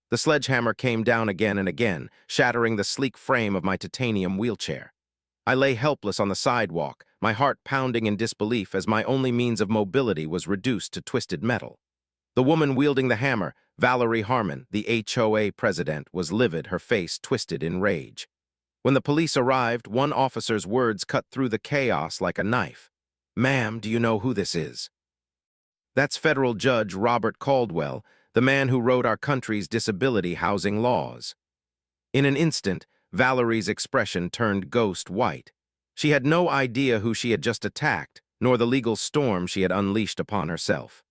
The sledgehammer came down again and again, shattering the sleek frame of my titanium wheelchair. I lay helpless on the sidewalk, my heart pounding in disbelief as my only means of mobility was reduced to twisted metal. The woman wielding the hammer, Valerie Harmon, the HOA president, was livid, her face twisted in rage. When the police arrived, one officer's words cut through the chaos like a knife. "Ma'am, do you know who this is?" "That's federal Judge Robert Caldwell, the man who wrote our country's disability housing laws." In an instant, Valerie's expression turned ghost white. She had no idea who she had just attacked, nor the legal storm she had unleashed upon herself.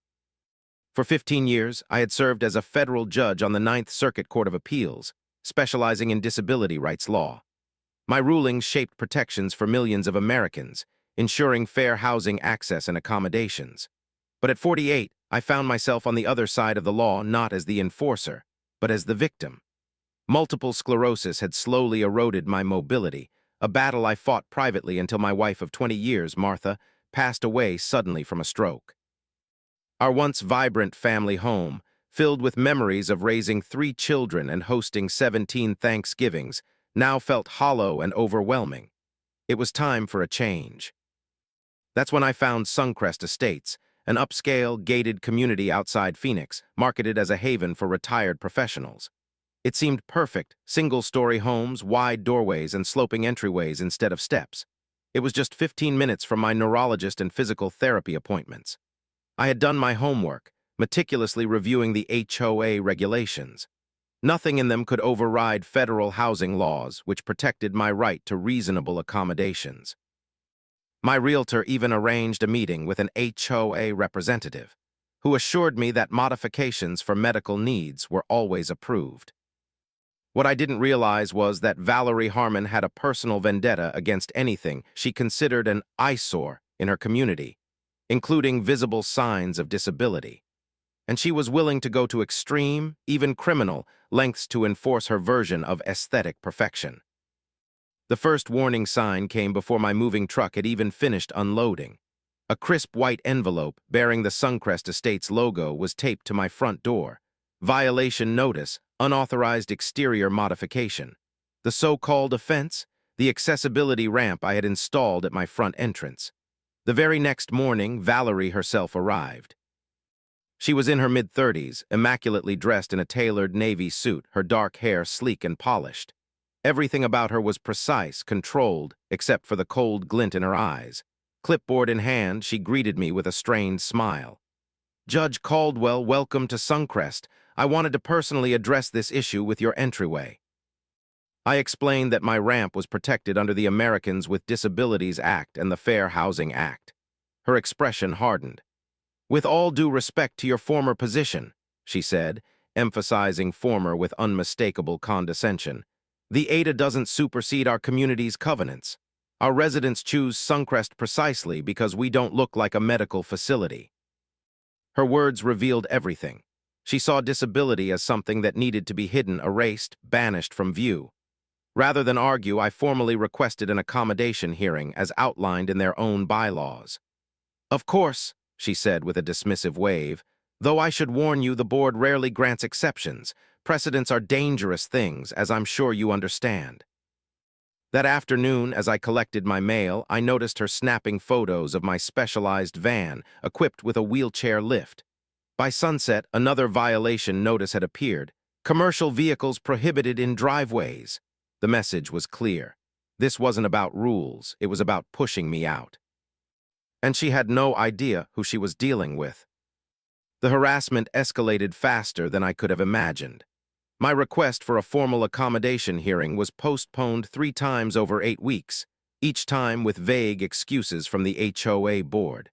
For 15 years, I had served as a federal judge on the Ninth Circuit Court of Appeals, specializing in disability rights law. My rulings shaped protections for millions of Americans, ensuring fair housing access and accommodations. But at 48, I found myself on the other side of the law not as the enforcer, but as the victim. Multiple sclerosis had slowly eroded my mobility, a battle I fought privately until my wife of 20 years, Martha, passed away suddenly from a stroke. Our once vibrant family home, filled with memories of raising 3 children and hosting 17 Thanksgivings, now felt hollow and overwhelming. It was time for a change. That's when I found Suncrest Estates, an upscale, gated community outside Phoenix, marketed as a haven for retired professionals. It seemed perfect, single-story homes, wide doorways, and sloping entryways instead of steps. It was just 15 minutes from my neurologist and physical therapy appointments. I had done my homework, meticulously reviewing the HOA regulations. Nothing in them could override federal housing laws, which protected my right to reasonable accommodations. My realtor even arranged a meeting with an HOA representative, who assured me that modifications for medical needs were always approved. What I didn't realize was that Valerie Harmon had a personal vendetta against anything she considered an eyesore in her community, including visible signs of disability. And she was willing to go to extreme, even criminal, lengths to enforce her version of aesthetic perfection. The first warning sign came before my moving truck had even finished unloading. A crisp white envelope bearing the Suncrest Estates logo was taped to my front door. Violation notice, unauthorized exterior modification. The so-called offense? The accessibility ramp I had installed at my front entrance. The very next morning, Valerie herself arrived. She was in her mid-30s, immaculately dressed in a tailored navy suit, her dark hair sleek and polished. Everything about her was precise, controlled, except for the cold glint in her eyes. Clipboard in hand, she greeted me with a strained smile. "Judge Caldwell, welcome to Suncrest. I wanted to personally address this issue with your entryway." I explained that my ramp was protected under the Americans with Disabilities Act and the Fair Housing Act. Her expression hardened. "With all due respect to your former position," she said, emphasizing former with unmistakable condescension, "the ADA doesn't supersede our community's covenants. Our residents choose Suncrest precisely because we don't look like a medical facility." Her words revealed everything. She saw disability as something that needed to be hidden, erased, banished from view. Rather than argue, I formally requested an accommodation hearing as outlined in their own bylaws. "Of course," she said with a dismissive wave, "though I should warn you the board rarely grants exceptions. Precedents are dangerous things, as I'm sure you understand." That afternoon, as I collected my mail, I noticed her snapping photos of my specialized van, equipped with a wheelchair lift. By sunset, another violation notice had appeared. "Commercial vehicles prohibited in driveways." The message was clear. This wasn't about rules, it was about pushing me out. And she had no idea who she was dealing with. The harassment escalated faster than I could have imagined. My request for a formal accommodation hearing was postponed 3 times over 8 weeks, each time with vague excuses from the HOA board.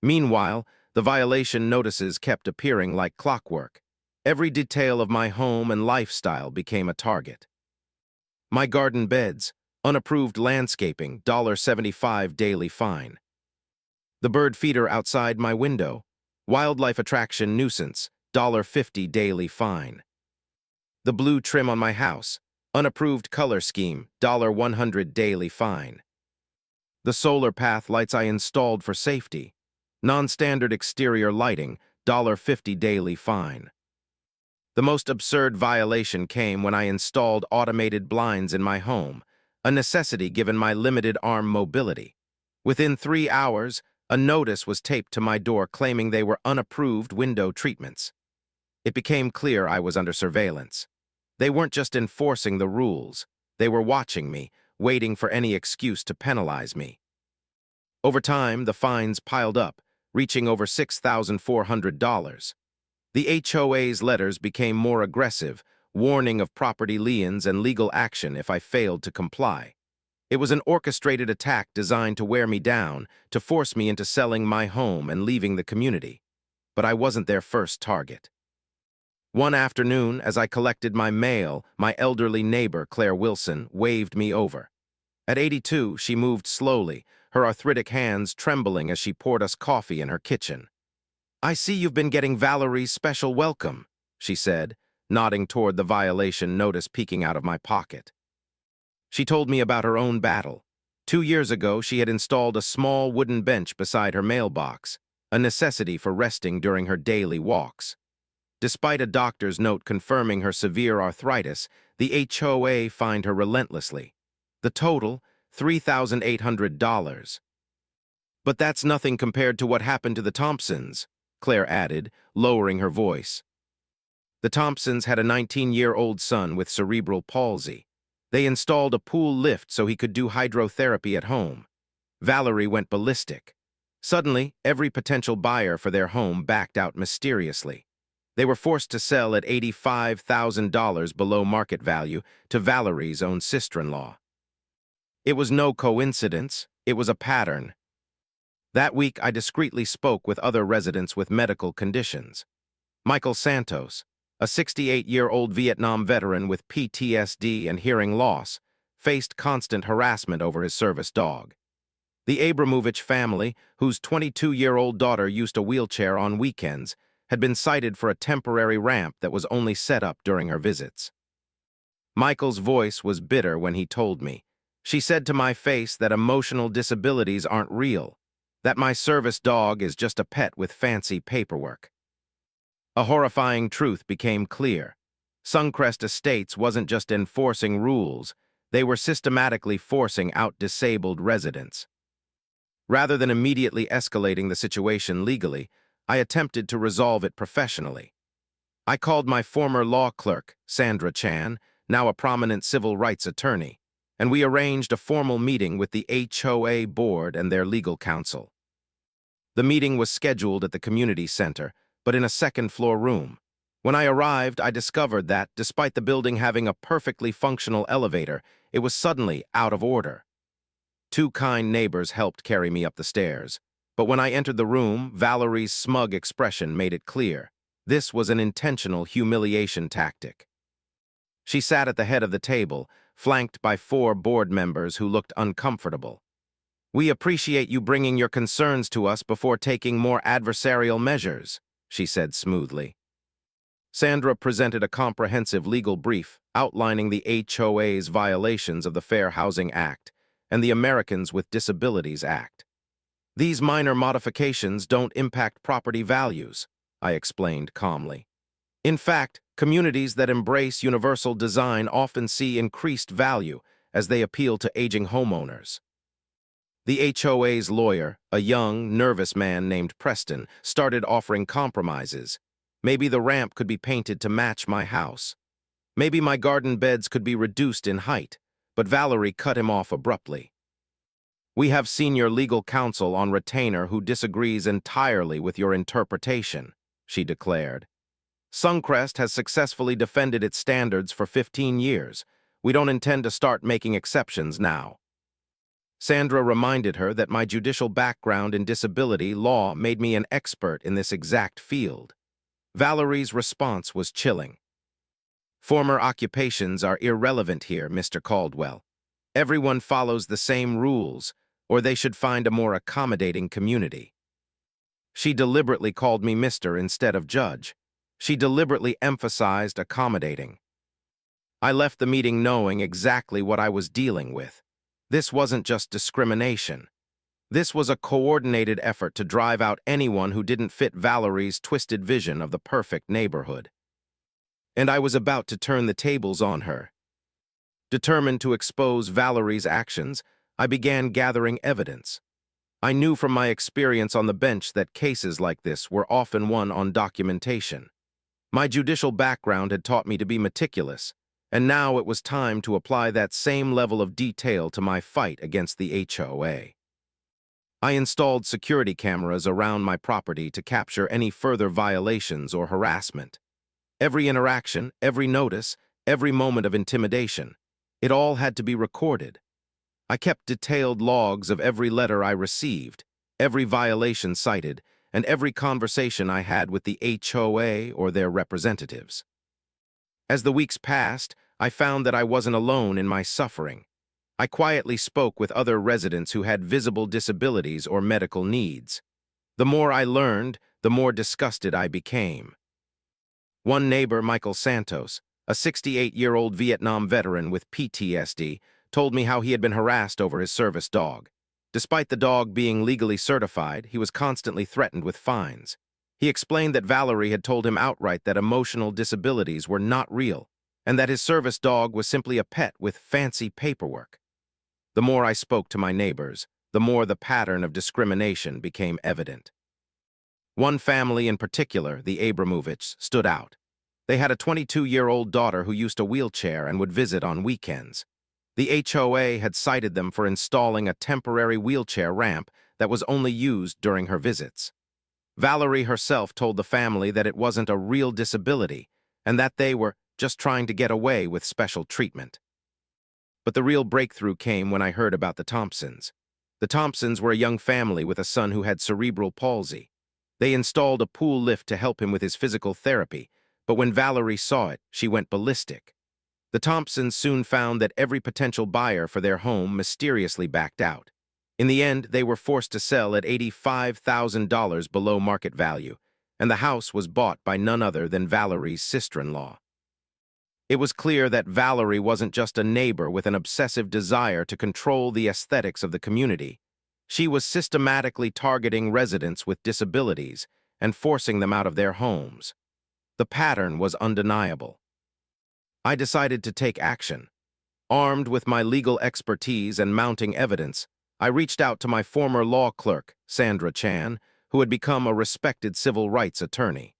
Meanwhile, the violation notices kept appearing like clockwork. Every detail of my home and lifestyle became a target. My garden beds, unapproved landscaping, $75 daily fine. The bird feeder outside my window, wildlife attraction nuisance, $50 daily fine. The blue trim on my house, unapproved color scheme, $100 daily fine. The solar path lights I installed for safety, non-standard exterior lighting, $50 daily fine. The most absurd violation came when I installed automated blinds in my home, a necessity given my limited arm mobility. Within 3 hours, a notice was taped to my door claiming they were unapproved window treatments. It became clear I was under surveillance. They weren't just enforcing the rules. They were watching me, waiting for any excuse to penalize me. Over time, the fines piled up, reaching over $6,400. The HOA's letters became more aggressive, warning of property liens and legal action if I failed to comply. It was an orchestrated attack designed to wear me down, to force me into selling my home and leaving the community. But I wasn't their first target. One afternoon, as I collected my mail, my elderly neighbor, Claire Wilson, waved me over. At 82, she moved slowly, her arthritic hands trembling as she poured us coffee in her kitchen. "I see you've been getting Valerie's special welcome," she said, nodding toward the violation notice peeking out of my pocket. She told me about her own battle. 2 years ago, she had installed a small wooden bench beside her mailbox, a necessity for resting during her daily walks. Despite a doctor's note confirming her severe arthritis, the HOA fined her relentlessly. The total, $3,800. "But that's nothing compared to what happened to the Thompsons," Claire added, lowering her voice. The Thompsons had a 19-year-old son with cerebral palsy. They installed a pool lift so he could do hydrotherapy at home. Valerie went ballistic. Suddenly, every potential buyer for their home backed out mysteriously. They were forced to sell at $85,000 below market value to Valerie's own sister-in-law. It was no coincidence, it was a pattern. That week, I discreetly spoke with other residents with medical conditions. Michael Santos, a 68-year-old Vietnam veteran with PTSD and hearing loss, faced constant harassment over his service dog. The Abramovich family, whose 22-year-old daughter used a wheelchair on weekends, had been cited for a temporary ramp that was only set up during her visits. Michael's voice was bitter when he told me. "She said to my face that emotional disabilities aren't real, that my service dog is just a pet with fancy paperwork." A horrifying truth became clear. Suncrest Estates wasn't just enforcing rules, they were systematically forcing out disabled residents. Rather than immediately escalating the situation legally, I attempted to resolve it professionally. I called my former law clerk, Sandra Chan, now a prominent civil rights attorney, and we arranged a formal meeting with the HOA board and their legal counsel. The meeting was scheduled at the community center, but in a second-floor room. When I arrived, I discovered that, despite the building having a perfectly functional elevator, it was suddenly out of order. 2 kind neighbors helped carry me up the stairs. But when I entered the room, Valerie's smug expression made it clear. This was an intentional humiliation tactic. She sat at the head of the table, flanked by 4 board members who looked uncomfortable. "We appreciate you bringing your concerns to us before taking more adversarial measures," she said smoothly. Sandra presented a comprehensive legal brief outlining the HOA's violations of the Fair Housing Act and the Americans with Disabilities Act. "These minor modifications don't impact property values," I explained calmly. "In fact, communities that embrace universal design often see increased value as they appeal to aging homeowners." The HOA's lawyer, a young, nervous man named Preston, started offering compromises. Maybe the ramp could be painted to match my house. Maybe my garden beds could be reduced in height, but Valerie cut him off abruptly. "We have senior legal counsel on retainer who disagrees entirely with your interpretation," she declared. "Suncrest has successfully defended its standards for 15 years. We don't intend to start making exceptions now." Sandra reminded her that my judicial background in disability law made me an expert in this exact field. Valerie's response was chilling. "Former occupations are irrelevant here, Mr. Caldwell. Everyone follows the same rules, or they should find a more accommodating community." She deliberately called me Mr. instead of Judge. She deliberately emphasized accommodating. I left the meeting knowing exactly what I was dealing with. This wasn't just discrimination. This was a coordinated effort to drive out anyone who didn't fit Valerie's twisted vision of the perfect neighborhood. and I was about to turn the tables on her. Determined to expose Valerie's actions, I began gathering evidence. I knew from my experience on the bench that cases like this were often won on documentation. My judicial background had taught me to be meticulous, and now it was time to apply that same level of detail to my fight against the HOA. I installed security cameras around my property to capture any further violations or harassment. Every interaction, every notice, every moment of intimidation, it all had to be recorded. I kept detailed logs of every letter I received, every violation cited, and every conversation I had with the HOA or their representatives. As the weeks passed, I found that I wasn't alone in my suffering. I quietly spoke with other residents who had visible disabilities or medical needs. The more I learned, the more disgusted I became. One neighbor, Michael Santos, a 68-year-old Vietnam veteran with PTSD, told me how he had been harassed over his service dog. Despite the dog being legally certified, he was constantly threatened with fines. He explained that Valerie had told him outright that emotional disabilities were not real, and that his service dog was simply a pet with fancy paperwork. The more I spoke to my neighbors, the more the pattern of discrimination became evident. One family in particular, the Abramovics, stood out. They had a 22-year-old daughter who used a wheelchair and would visit on weekends. The HOA had cited them for installing a temporary wheelchair ramp that was only used during her visits. Valerie herself told the family that it wasn't a real disability and that they were just trying to get away with special treatment. But the real breakthrough came when I heard about the Thompsons. The Thompsons were a young family with a son who had cerebral palsy. They installed a pool lift to help him with his physical therapy, but when Valerie saw it, she went ballistic. The Thompsons soon found that every potential buyer for their home mysteriously backed out. In the end, they were forced to sell at $85,000 below market value, and the house was bought by none other than Valerie's sister-in-law. It was clear that Valerie wasn't just a neighbor with an obsessive desire to control the aesthetics of the community. She was systematically targeting residents with disabilities and forcing them out of their homes. The pattern was undeniable. I decided to take action. Armed with my legal expertise and mounting evidence, I reached out to my former law clerk, Sandra Chan, who had become a respected civil rights attorney.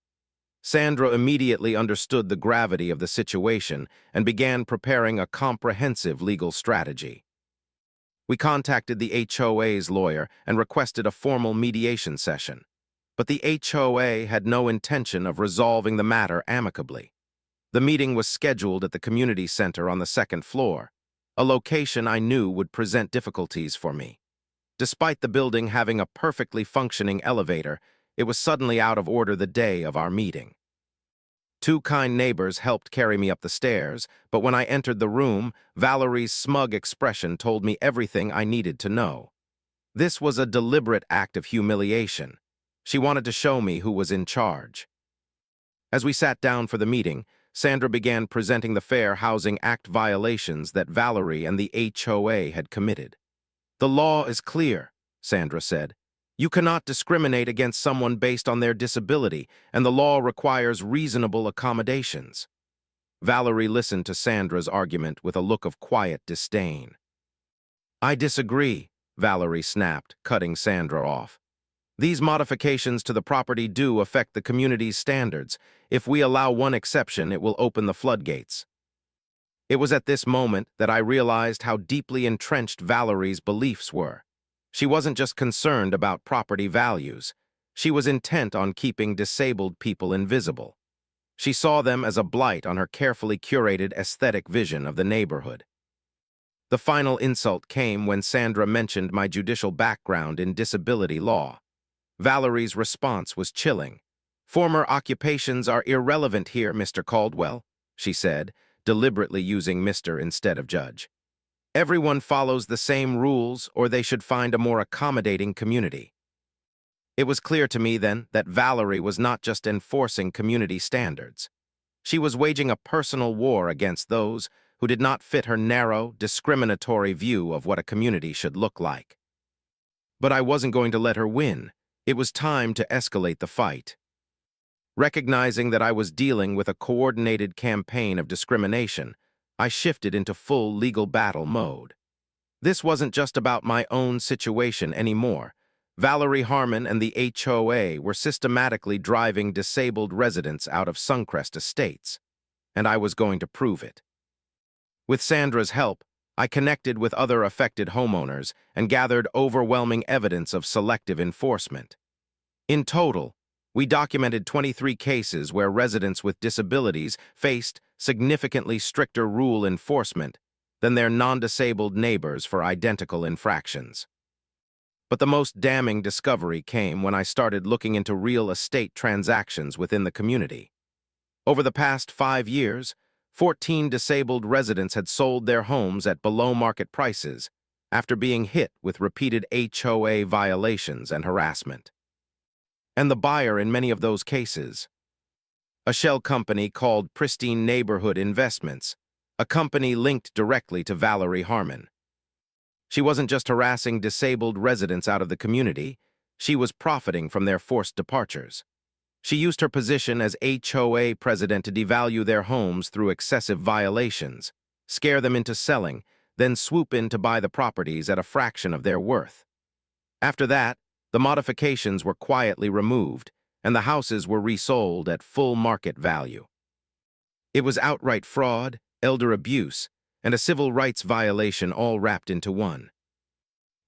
Sandra immediately understood the gravity of the situation and began preparing a comprehensive legal strategy. We contacted the HOA's lawyer and requested a formal mediation session, but the HOA had no intention of resolving the matter amicably. The meeting was scheduled at the community center on the second floor, a location I knew would present difficulties for me. Despite the building having a perfectly functioning elevator, it was suddenly out of order the day of our meeting. Two kind neighbors helped carry me up the stairs, but when I entered the room, Valerie's smug expression told me everything I needed to know. This was a deliberate act of humiliation. She wanted to show me who was in charge. As we sat down for the meeting, Sandra began presenting the Fair Housing Act violations that Valerie and the HOA had committed. "The law is clear," Sandra said. "You cannot discriminate against someone based on their disability, and the law requires reasonable accommodations." Valerie listened to Sandra's argument with a look of quiet disdain. "I disagree," Valerie snapped, cutting Sandra off. "These modifications to the property do affect the community's standards. If we allow one exception, it will open the floodgates." It was at this moment that I realized how deeply entrenched Valerie's beliefs were. She wasn't just concerned about property values. She was intent on keeping disabled people invisible. She saw them as a blight on her carefully curated aesthetic vision of the neighborhood. The final insult came when Sandra mentioned my judicial background in disability law. Valerie's response was chilling. "Former occupations are irrelevant here, Mr. Caldwell," she said, deliberately using Mr. instead of Judge. "Everyone follows the same rules, or they should find a more accommodating community." It was clear to me then that Valerie was not just enforcing community standards. She was waging a personal war against those who did not fit her narrow, discriminatory view of what a community should look like. But I wasn't going to let her win. It was time to escalate the fight. Recognizing that I was dealing with a coordinated campaign of discrimination, I shifted into full legal battle mode. This wasn't just about my own situation anymore. Valerie Harmon and the HOA were systematically driving disabled residents out of Suncrest Estates, and I was going to prove it. With Sandra's help, I connected with other affected homeowners and gathered overwhelming evidence of selective enforcement. In total, we documented 23 cases where residents with disabilities faced significantly stricter rule enforcement than their non-disabled neighbors for identical infractions. But the most damning discovery came when I started looking into real estate transactions within the community. Over the past 5 years, 14 disabled residents had sold their homes at below-market prices after being hit with repeated HOA violations and harassment. And the buyer in many of those cases, a shell company called Pristine Neighborhood Investments, a company linked directly to Valerie Harmon. She wasn't just harassing disabled residents out of the community, she was profiting from their forced departures. She used her position as HOA president to devalue their homes through excessive violations, scare them into selling, then swoop in to buy the properties at a fraction of their worth. After that, the modifications were quietly removed, and the houses were resold at full market value. It was outright fraud, elder abuse, and a civil rights violation all wrapped into one.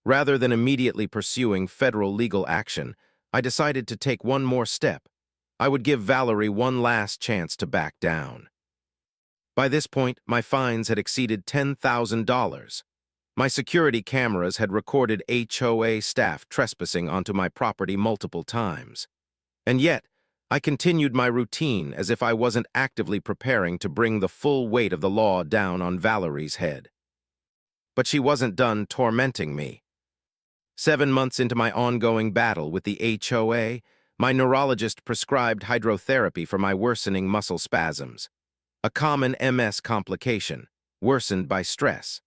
Rather than immediately pursuing federal legal action, I decided to take one more step. I would give Valerie one last chance to back down. By this point, my fines had exceeded $10,000. My security cameras had recorded HOA staff trespassing onto my property multiple times. And yet, I continued my routine as if I wasn't actively preparing to bring the full weight of the law down on Valerie's head. But she wasn't done tormenting me. 7 months into my ongoing battle with the HOA, my neurologist prescribed hydrotherapy for my worsening muscle spasms, a common MS complication, worsened by stress.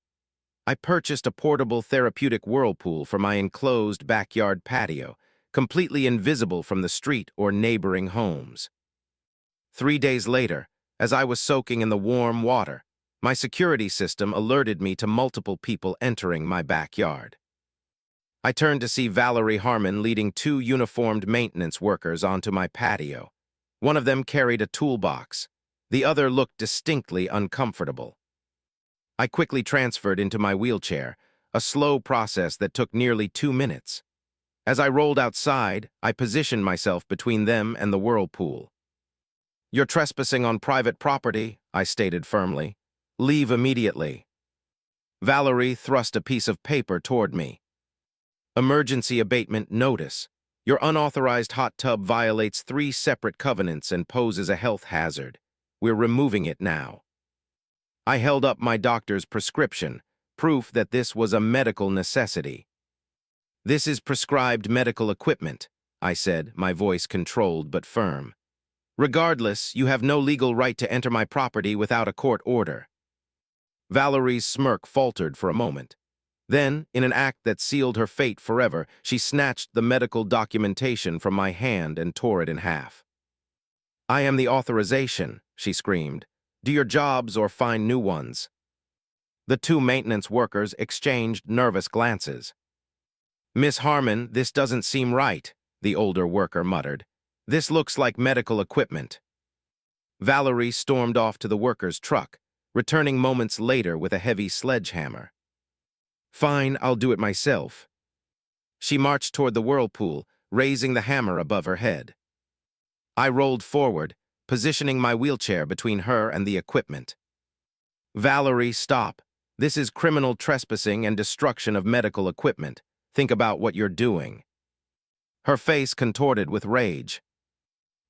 I purchased a portable therapeutic whirlpool for my enclosed backyard patio, completely invisible from the street or neighboring homes. 3 days later, as I was soaking in the warm water, my security system alerted me to multiple people entering my backyard. I turned to see Valerie Harmon leading 2 uniformed maintenance workers onto my patio. One of them carried a toolbox. The other looked distinctly uncomfortable. I quickly transferred into my wheelchair, a slow process that took nearly 2 minutes. As I rolled outside, I positioned myself between them and the whirlpool. "You're trespassing on private property," I stated firmly. "Leave immediately." Valerie thrust a piece of paper toward me. "Emergency abatement notice. Your unauthorized hot tub violates 3 separate covenants and poses a health hazard. We're removing it now." I held up my doctor's prescription, proof that this was a medical necessity. "This is prescribed medical equipment," I said, my voice controlled but firm. "Regardless, you have no legal right to enter my property without a court order." Valerie's smirk faltered for a moment. Then, in an act that sealed her fate forever, she snatched the medical documentation from my hand and tore it in half. "I am the authorization," she screamed. "Do your jobs or find new ones." The 2 maintenance workers exchanged nervous glances. "Miss Harmon, this doesn't seem right," the older worker muttered. "This looks like medical equipment." Valerie stormed off to the worker's truck, returning moments later with a heavy sledgehammer. "Fine, I'll do it myself." She marched toward the whirlpool, raising the hammer above her head. I rolled forward, positioning my wheelchair between her and the equipment. "Valerie, stop. This is criminal trespassing and destruction of medical equipment. Think about what you're doing." Her face contorted with rage.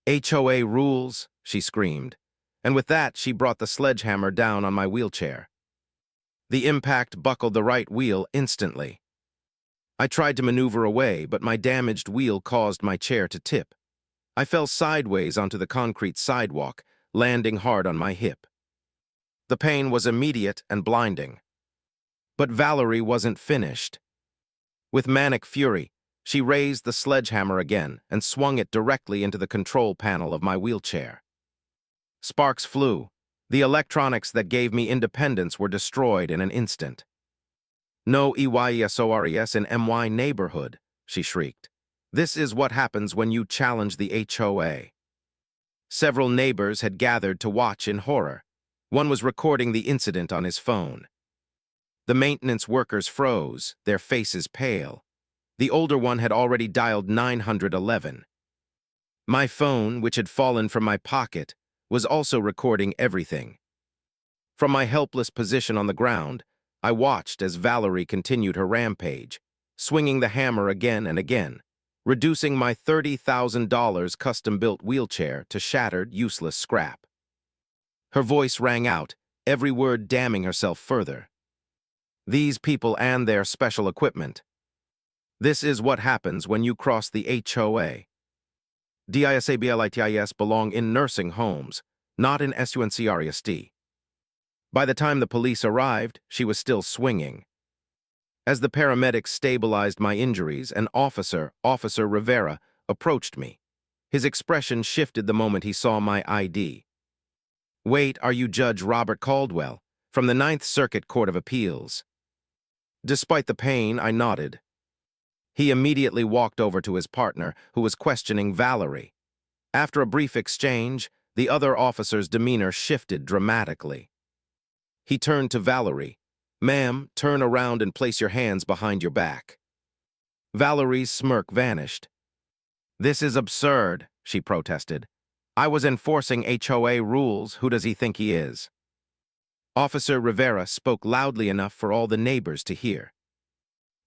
"HOA rules," she screamed, and with that she brought the sledgehammer down on my wheelchair. The impact buckled the right wheel instantly. I tried to maneuver away, but my damaged wheel caused my chair to tip. I fell sideways onto the concrete sidewalk, landing hard on my hip. The pain was immediate and blinding. But Valerie wasn't finished. With manic fury, She raised the sledgehammer again and swung it directly into the control panel of my wheelchair. Sparks flew. The electronics that gave me independence were destroyed in an instant. "No EYESORES in MY neighborhood," she shrieked. "This is what happens when you challenge the HOA." Several neighbors had gathered to watch in horror. One was recording the incident on his phone. The maintenance workers froze, their faces pale. The older one had already dialed 911. My phone, which had fallen from my pocket, was also recording everything. From my helpless position on the ground, I watched as Valerie continued her rampage, swinging the hammer again and again, reducing my $30,000 custom-built wheelchair to shattered, useless scrap. Her voice rang out, every word damning herself further. "These people and their special equipment. This is what happens when you cross the HOA. DISABLITIS belong in nursing homes, not in SUNCREST." By the time the police arrived, she was still swinging. As the paramedics stabilized my injuries, an officer, Officer Rivera, approached me. His expression shifted the moment he saw my ID. "Wait, are you Judge Robert Caldwell, from the Ninth Circuit Court of Appeals?" Despite the pain, I nodded. He immediately walked over to his partner, who was questioning Valerie. After a brief exchange, the other officer's demeanor shifted dramatically. He turned to Valerie. "Ma'am, turn around and place your hands behind your back." Valerie's smirk vanished. "This is absurd," she protested. "I was enforcing HOA rules. Who does he think he is?" Officer Rivera spoke loudly enough for all the neighbors to hear.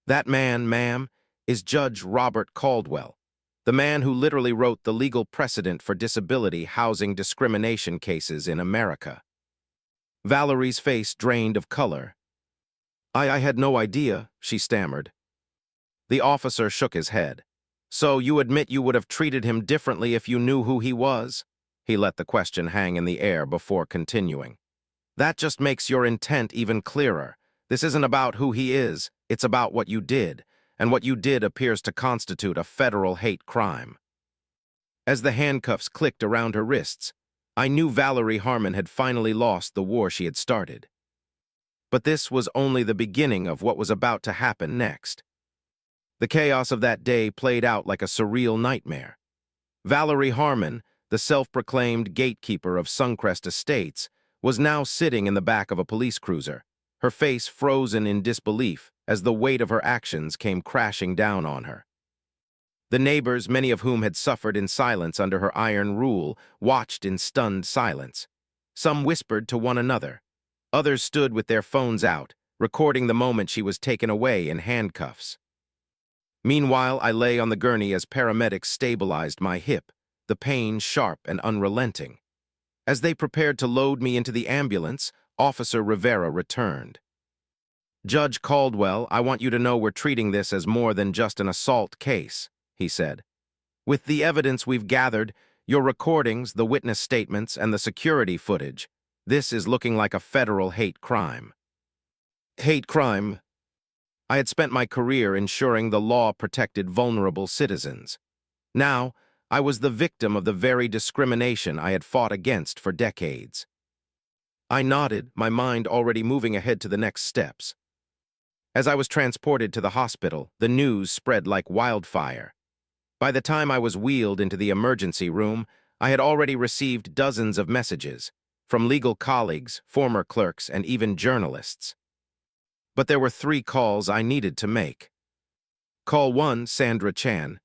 "That man, ma'am, is Judge Robert Caldwell, the man who literally wrote the legal precedent for disability housing discrimination cases in America." Valerie's face drained of color. I had no idea," she stammered. The officer shook his head. "So you admit you would have treated him differently if you knew who he was?" He let the question hang in the air before continuing. "That just makes your intent even clearer. This isn't about who he is, it's about what you did, and what you did appears to constitute a federal hate crime." As the handcuffs clicked around her wrists, I knew Valerie Harmon had finally lost the war she had started. But this was only the beginning of what was about to happen next. The chaos of that day played out like a surreal nightmare. Valerie Harmon, the self-proclaimed gatekeeper of Suncrest Estates, was now sitting in the back of a police cruiser, her face frozen in disbelief as the weight of her actions came crashing down on her. The neighbors, many of whom had suffered in silence under her iron rule, watched in stunned silence. Some whispered to one another. Others stood with their phones out, recording the moment she was taken away in handcuffs. Meanwhile, I lay on the gurney as paramedics stabilized my hip, the pain sharp and unrelenting. As they prepared to load me into the ambulance, Officer Rivera returned. "Judge Caldwell, I want you to know we're treating this as more than just an assault case," he said. "With the evidence we've gathered, your recordings, the witness statements, and the security footage, this is looking like a federal hate crime." Hate crime? I had spent my career ensuring the law protected vulnerable citizens. Now, I was the victim of the very discrimination I had fought against for decades. I nodded, my mind already moving ahead to the next steps. As I was transported to the hospital, the news spread like wildfire. By the time I was wheeled into the emergency room, I had already received dozens of messages, from legal colleagues, former clerks, and even journalists. But there were 3 calls I needed to make. Call 1, Sandra Chan.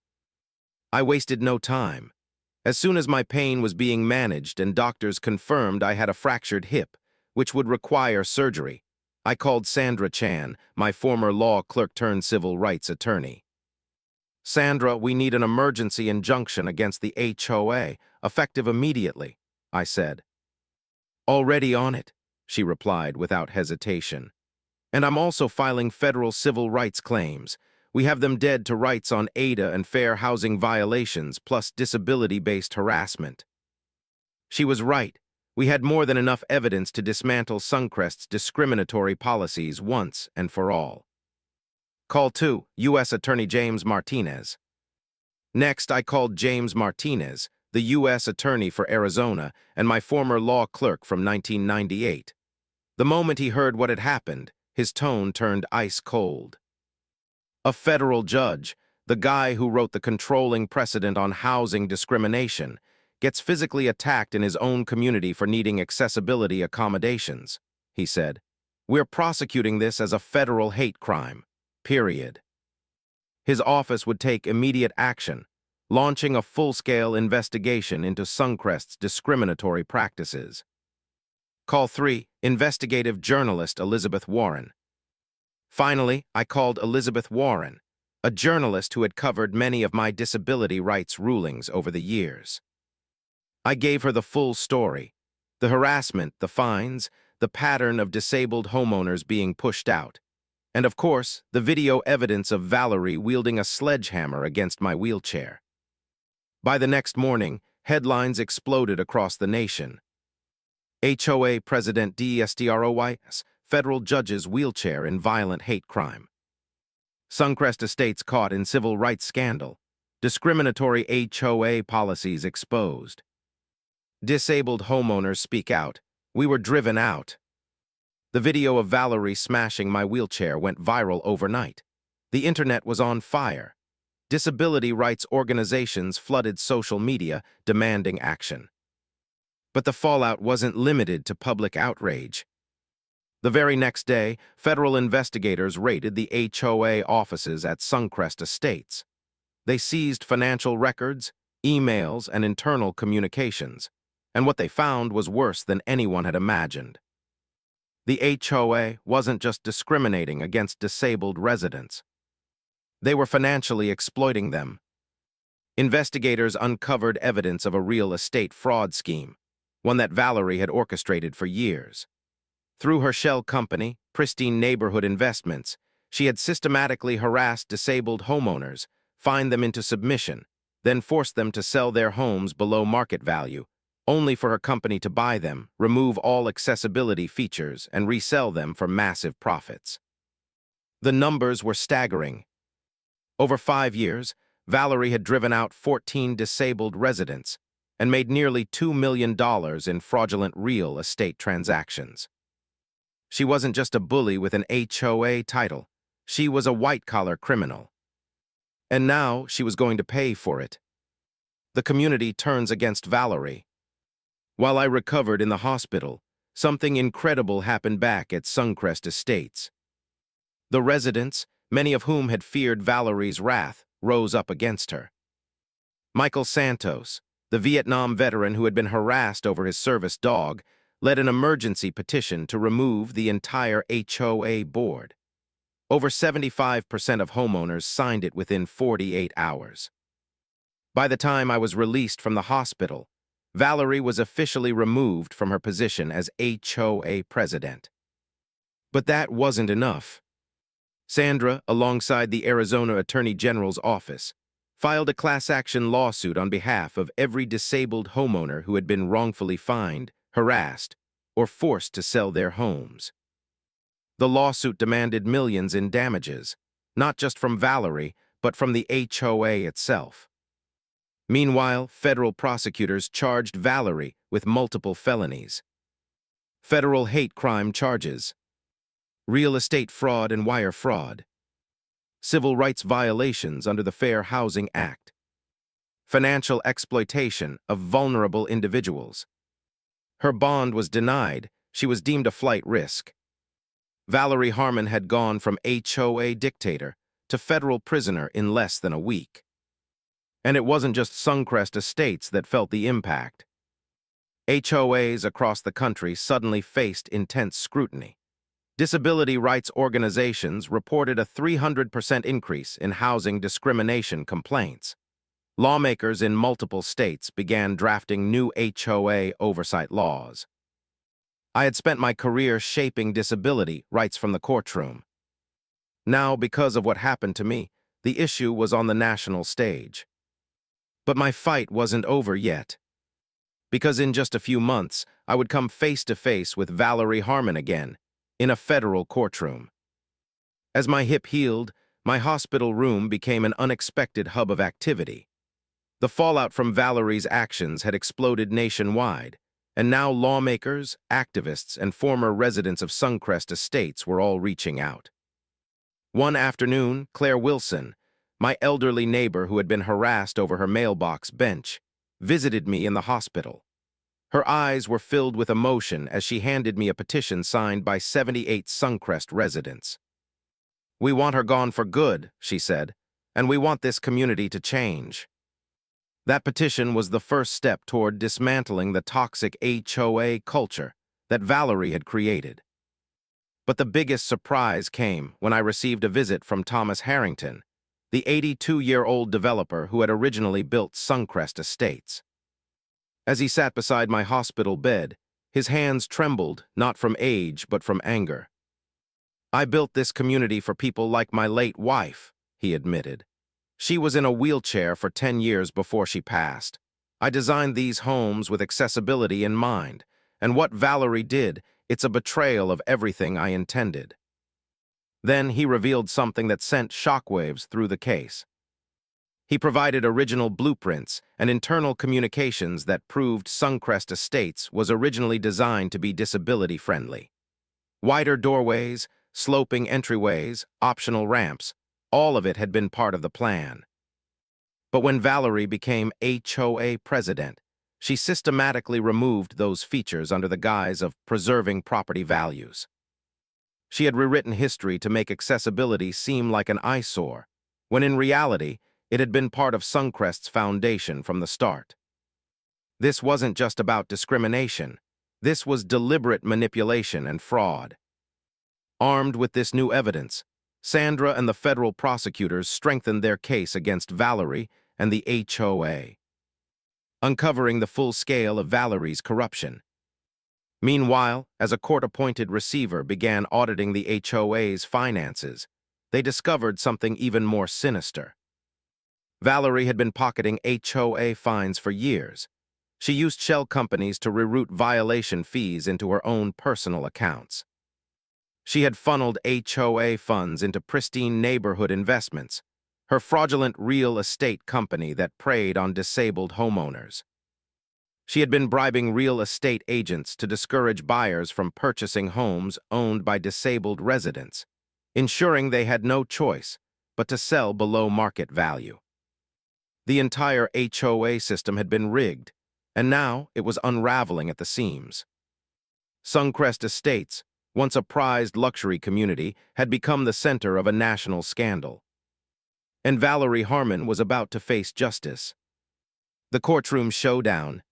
I wasted no time. As soon as my pain was being managed and doctors confirmed I had a fractured hip, which would require surgery, I called Sandra Chan, my former law clerk turned civil rights attorney. "Sandra, we need an emergency injunction against the HOA, effective immediately," I said. "Already on it," she replied without hesitation. "And I'm also filing federal civil rights claims. We have them dead to rights on ADA and fair housing violations, plus disability-based harassment." She was right. We had more than enough evidence to dismantle Suncrest's discriminatory policies once and for all. Call 2, U.S. Attorney James Martinez. Next, I called James Martinez, the U.S. Attorney for Arizona and my former law clerk from 1998. The moment he heard what had happened, his tone turned ice cold. A federal judge, the guy who wrote the controlling precedent on housing discrimination, gets physically attacked in his own community for needing accessibility accommodations, he said. We're prosecuting this as a federal hate crime, period. His office would take immediate action, launching a full-scale investigation into Suncrest's discriminatory practices. Call 3, investigative journalist Elizabeth Warren. Finally, I called Elizabeth Warren, a journalist who had covered many of my disability rights rulings over the years. I gave her the full story: the harassment, the fines, the pattern of disabled homeowners being pushed out, and of course, the video evidence of Valerie wielding a sledgehammer against my wheelchair. By the next morning, headlines exploded across the nation. HOA President DSTROYS, federal judge's wheelchair in violent hate crime. Suncrest Estates caught in civil rights scandal. Discriminatory HOA policies exposed. Disabled homeowners speak out. We were driven out. The video of Valerie smashing my wheelchair went viral overnight. The internet was on fire. Disability rights organizations flooded social media, demanding action. But the fallout wasn't limited to public outrage. The very next day, federal investigators raided the HOA offices at Suncrest Estates. They seized financial records, emails, and internal communications, and what they found was worse than anyone had imagined. The HOA wasn't just discriminating against disabled residents. They were financially exploiting them. Investigators uncovered evidence of a real estate fraud scheme, one that Valerie had orchestrated for years. Through her shell company, Pristine Neighborhood Investments, she had systematically harassed disabled homeowners, fined them into submission, then forced them to sell their homes below market value, only for her company to buy them, remove all accessibility features, and resell them for massive profits. The numbers were staggering. Over 5 years, Valerie had driven out 14 disabled residents and made nearly $2 million in fraudulent real estate transactions. She wasn't just a bully with an HOA title. She was a white-collar criminal. And now she was going to pay for it. The community turns against Valerie. While I recovered in the hospital, something incredible happened back at Suncrest Estates. The residents, many of whom had feared Valerie's wrath, rose up against her. Michael Santos, the Vietnam veteran who had been harassed over his service dog, led an emergency petition to remove the entire HOA board. Over 75% of homeowners signed it within 48 hours. By the time I was released from the hospital, Valerie was officially removed from her position as HOA president. But that wasn't enough. Sandra, alongside the Arizona Attorney General's office, filed a class-action lawsuit on behalf of every disabled homeowner who had been wrongfully fined, harassed, or forced to sell their homes. The lawsuit demanded millions in damages, not just from Valerie, but from the HOA itself. Meanwhile, federal prosecutors charged Valerie with multiple felonies: federal hate crime charges, real estate fraud and wire fraud, civil rights violations under the Fair Housing Act, financial exploitation of vulnerable individuals. Her bond was denied. She was deemed a flight risk. Valerie Harmon had gone from HOA dictator to federal prisoner in less than a week. And it wasn't just Suncrest Estates that felt the impact. HOAs across the country suddenly faced intense scrutiny. Disability rights organizations reported a 300% increase in housing discrimination complaints. Lawmakers in multiple states began drafting new HOA oversight laws. I had spent my career shaping disability rights from the courtroom. Now, because of what happened to me, the issue was on the national stage. But my fight wasn't over yet. Because in just a few months, I would come face to face with Valerie Harmon again, in a federal courtroom. As my hip healed, My hospital room became an unexpected hub of activity. The fallout from Valerie's actions had exploded nationwide, and now lawmakers, activists, and former residents of Suncrest Estates were all reaching out. One afternoon, Claire Wilson, my elderly neighbor who had been harassed over her mailbox bench, visited me in the hospital. Her eyes were filled with emotion as she handed me a petition signed by 78 Suncrest residents. "We want her gone for good," she said, "and we want this community to change." That petition was the first step toward dismantling the toxic HOA culture that Valerie had created. But the biggest surprise came when I received a visit from Thomas Harrington, the 82-year-old developer who had originally built Suncrest Estates. As he sat beside my hospital bed, his hands trembled, not from age but from anger. "I built this community for people like my late wife," he admitted. "She was in a wheelchair for 10 years before she passed. I designed these homes with accessibility in mind, and what Valerie did, it's a betrayal of everything I intended." Then he revealed something that sent shockwaves through the case. He provided original blueprints and internal communications that proved Suncrest Estates was originally designed to be disability-friendly. Wider doorways, sloping entryways, optional ramps, all of it had been part of the plan. But when Valerie became HOA president, she systematically removed those features under the guise of preserving property values. She had rewritten history to make accessibility seem like an eyesore, when in reality, it had been part of Suncrest's foundation from the start. This wasn't just about discrimination. This was deliberate manipulation and fraud. Armed with this new evidence, Sandra and the federal prosecutors strengthened their case against Valerie and the HOA, uncovering the full scale of Valerie's corruption. Meanwhile, as a court-appointed receiver began auditing the HOA's finances, they discovered something even more sinister. Valerie had been pocketing HOA fines for years. She used shell companies to reroute violation fees into her own personal accounts. She had funneled HOA funds into pristine neighborhood investments, her fraudulent real estate company that preyed on disabled homeowners. She had been bribing real estate agents to discourage buyers from purchasing homes owned by disabled residents, ensuring they had no choice but to sell below market value. The entire HOA system had been rigged, and now it was unraveling at the seams. Suncrest Estates, once a prized luxury community, had become the center of a national scandal. And Valerie Harmon was about to face justice. The courtroom showdown.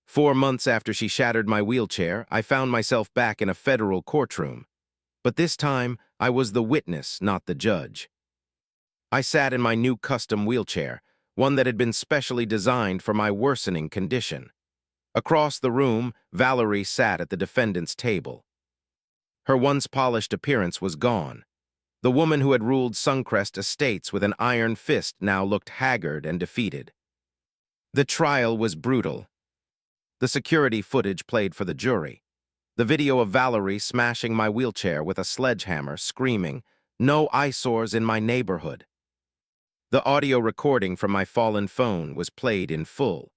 4 months after she shattered my wheelchair, I found myself back in a federal courtroom. But this time, I was the witness, not the judge. I sat in my new custom wheelchair, one that had been specially designed for my worsening condition. Across the room, Valerie sat at the defendant's table. Her once polished appearance was gone. The woman who had ruled Suncrest Estates with an iron fist now looked haggard and defeated. The trial was brutal. The security footage played for the jury. The video of Valerie smashing my wheelchair with a sledgehammer, screaming, "No eyesores in my neighborhood." The audio recording from my fallen phone was played in full.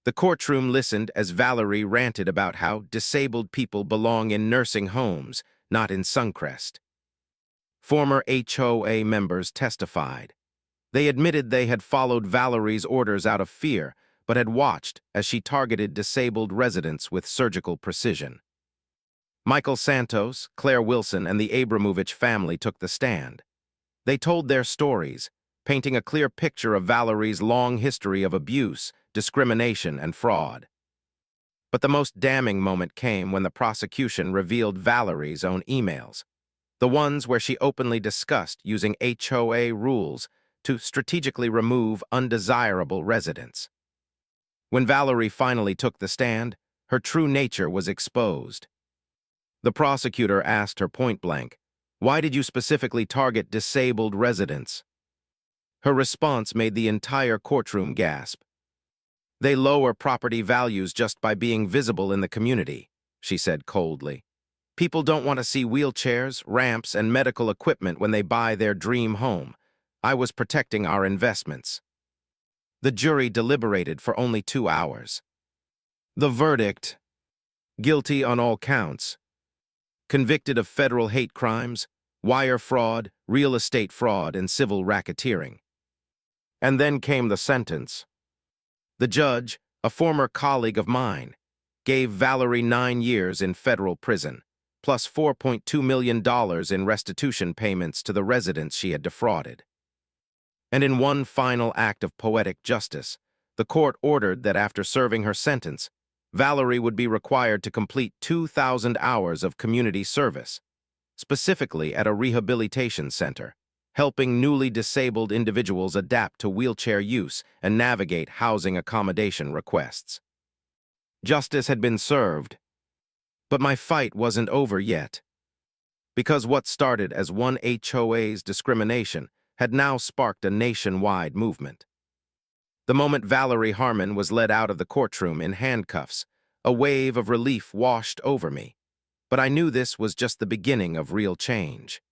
The courtroom listened as Valerie ranted about how disabled people belong in nursing homes, not in Suncrest. Former HOA members testified. They admitted they had followed Valerie's orders out of fear, but had watched as she targeted disabled residents with surgical precision. Michael Santos, Claire Wilson, and the Abramovich family took the stand. They told their stories, painting a clear picture of Valerie's long history of abuse, discrimination, and fraud. But the most damning moment came when the prosecution revealed Valerie's own emails, the ones where she openly discussed using HOA rules to strategically remove undesirable residents. When Valerie finally took the stand, her true nature was exposed. The prosecutor asked her point-blank, "Why did you specifically target disabled residents?" Her response made the entire courtroom gasp. "They lower property values just by being visible in the community," she said coldly. People don't want to see wheelchairs, ramps, and medical equipment when they buy their dream home. I was protecting our investments. The jury deliberated for only 2 hours. The verdict: guilty on all counts. Convicted of federal hate crimes, wire fraud, real estate fraud, and civil racketeering. And then came the sentence. The judge, a former colleague of mine, gave Valerie 9 years in federal prison, plus $4.2 million in restitution payments to the residents she had defrauded. And in one final act of poetic justice, the court ordered that after serving her sentence, Valerie would be required to complete 2,000 hours of community service, specifically at a rehabilitation center, helping newly disabled individuals adapt to wheelchair use and navigate housing accommodation requests. Justice had been served, but my fight wasn't over yet, because what started as one HOA's discrimination had now sparked a nationwide movement. The moment Valerie Harmon was led out of the courtroom in handcuffs, a wave of relief washed over me, but I knew this was just the beginning of real change.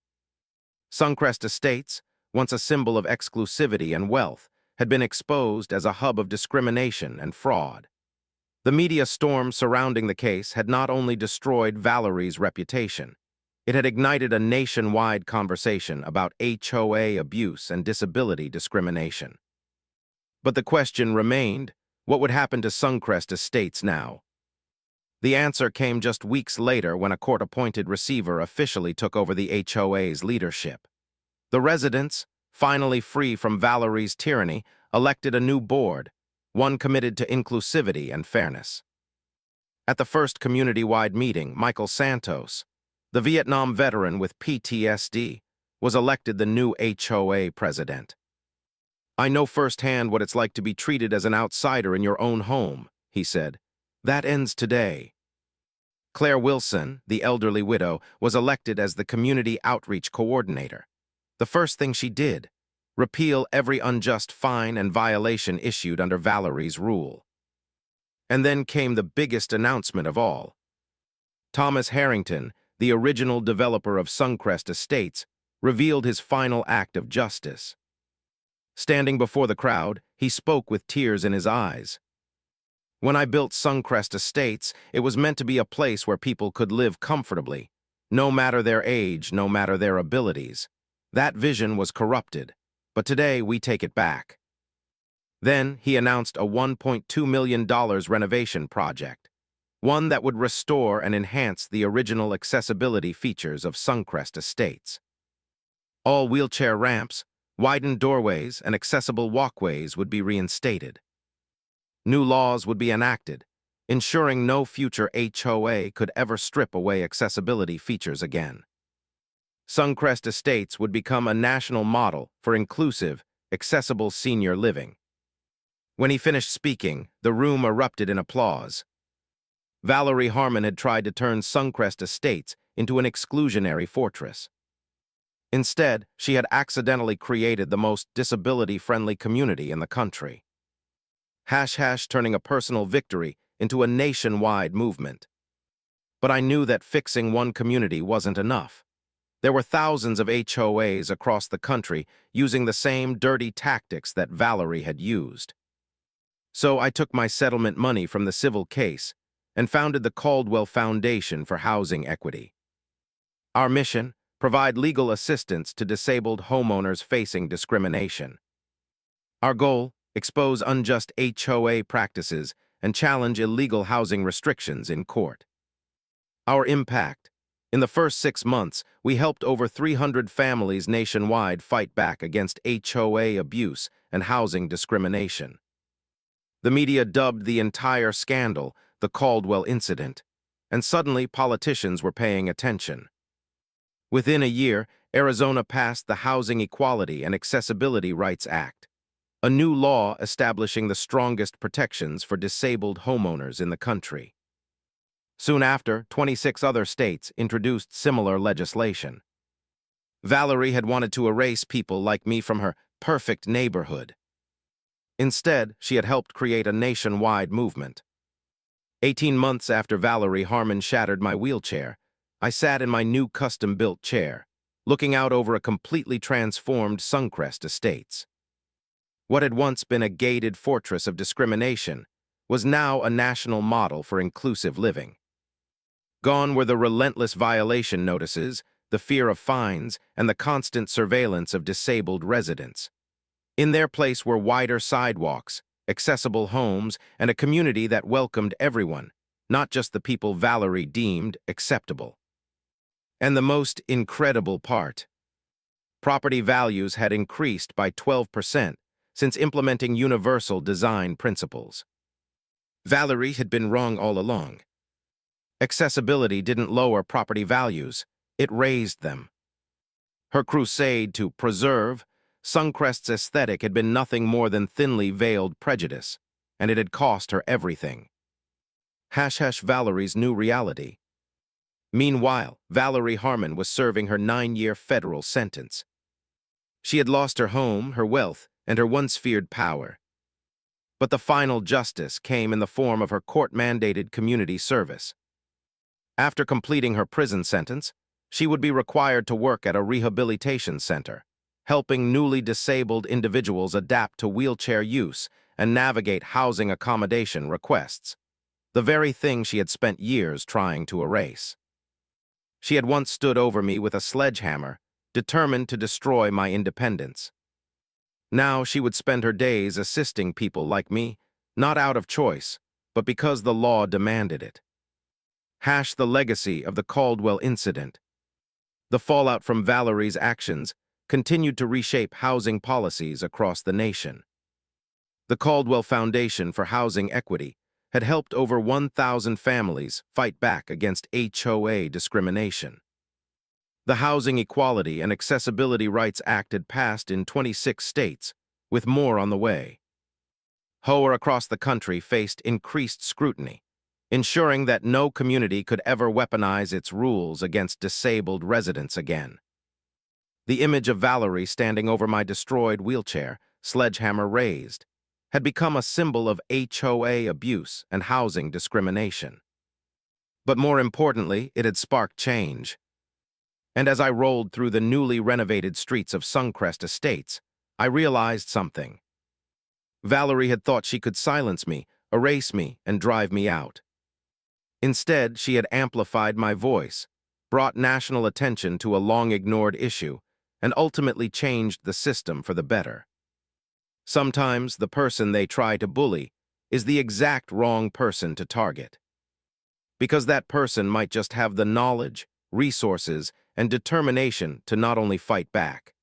Suncrest Estates, once a symbol of exclusivity and wealth, had been exposed as a hub of discrimination and fraud. The media storm surrounding the case had not only destroyed Valerie's reputation, it had ignited a nationwide conversation about HOA abuse and disability discrimination. But the question remained, what would happen to Suncrest Estates now? The answer came just weeks later when a court-appointed receiver officially took over the HOA's leadership. The residents, finally free from Valerie's tyranny, elected a new board, one committed to inclusivity and fairness. At the first community-wide meeting, Michael Santos, the Vietnam veteran with PTSD, was elected the new HOA president. "I know firsthand what it's like to be treated as an outsider in your own home," he said. "That ends today." Claire Wilson, the elderly widow, was elected as the community outreach coordinator. The first thing she did: repeal every unjust fine and violation issued under Valerie's rule. And then came the biggest announcement of all. Thomas Harrington, the original developer of Suncrest Estates, revealed his final act of justice. Standing before the crowd, he spoke with tears in his eyes. "When I built Suncrest Estates, it was meant to be a place where people could live comfortably, no matter their age, no matter their abilities. That vision was corrupted, but today we take it back." Then he announced a $1.2 million renovation project, one that would restore and enhance the original accessibility features of Suncrest Estates. All wheelchair ramps, widened doorways, and accessible walkways would be reinstated. New laws would be enacted, ensuring no future HOA could ever strip away accessibility features again. Suncrest Estates would become a national model for inclusive, accessible senior living. When he finished speaking, the room erupted in applause. Valerie Harmon had tried to turn Suncrest Estates into an exclusionary fortress. Instead, she had accidentally created the most disability-friendly community in the country. Turning a personal victory into a nationwide movement. But I knew that fixing one community wasn't enough. There were thousands of HOAs across the country using the same dirty tactics that Valerie had used. So I took my settlement money from the civil case and founded the Caldwell Foundation for Housing Equity. Our mission: provide legal assistance to disabled homeowners facing discrimination. Our goal: expose unjust HOA practices and challenge illegal housing restrictions in court. Our impact: in the first 6 months, we helped over 300 families nationwide fight back against HOA abuse and housing discrimination. The media dubbed the entire scandal the Caldwell incident, and suddenly politicians were paying attention. Within a year, Arizona passed the Housing Equality and Accessibility Rights Act, a new law establishing the strongest protections for disabled homeowners in the country. Soon after, 26 other states introduced similar legislation. Valerie had wanted to erase people like me from her perfect neighborhood. Instead, she had helped create a nationwide movement. 18 months after Valerie Harmon shattered my wheelchair, I sat in my new custom-built chair, looking out over a completely transformed Suncrest Estates. What had once been a gated fortress of discrimination was now a national model for inclusive living. Gone were the relentless violation notices, the fear of fines, and the constant surveillance of disabled residents. In their place were wider sidewalks, accessible homes, and a community that welcomed everyone, not just the people Valerie deemed acceptable. And the most incredible part: property values had increased by 12% since implementing universal design principles. Valerie had been wrong all along. Accessibility didn't lower property values, it raised them. Her crusade to preserve Suncrest's aesthetic had been nothing more than thinly veiled prejudice, and it had cost her everything. Valerie's new reality. Meanwhile, Valerie Harmon was serving her 9-year federal sentence. She had lost her home, her wealth, and her once feared power. But the final justice came in the form of her court-mandated community service. After completing her prison sentence, she would be required to work at a rehabilitation center, helping newly disabled individuals adapt to wheelchair use and navigate housing accommodation requests, the very thing she had spent years trying to erase. She had once stood over me with a sledgehammer, determined to destroy my independence. Now she would spend her days assisting people like me, not out of choice, but because the law demanded it. The legacy of the Caldwell incident. The fallout from Valerie's actions continued to reshape housing policies across the nation. The Caldwell Foundation for Housing Equity had helped over 1,000 families fight back against HOA discrimination. The Housing Equality and Accessibility Rights Act had passed in 26 states, with more on the way. HOA across the country faced increased scrutiny, ensuring that no community could ever weaponize its rules against disabled residents again. The image of Valerie standing over my destroyed wheelchair, sledgehammer raised, had become a symbol of HOA abuse and housing discrimination. But more importantly, it had sparked change. And as I rolled through the newly renovated streets of Suncrest Estates, I realized something. Valerie had thought she could silence me, erase me, and drive me out. Instead, she had amplified my voice, brought national attention to a long-ignored issue, and ultimately changed the system for the better. Sometimes the person they try to bully is the exact wrong person to target. Because that person might just have the knowledge, resources, and determination to not only fight back,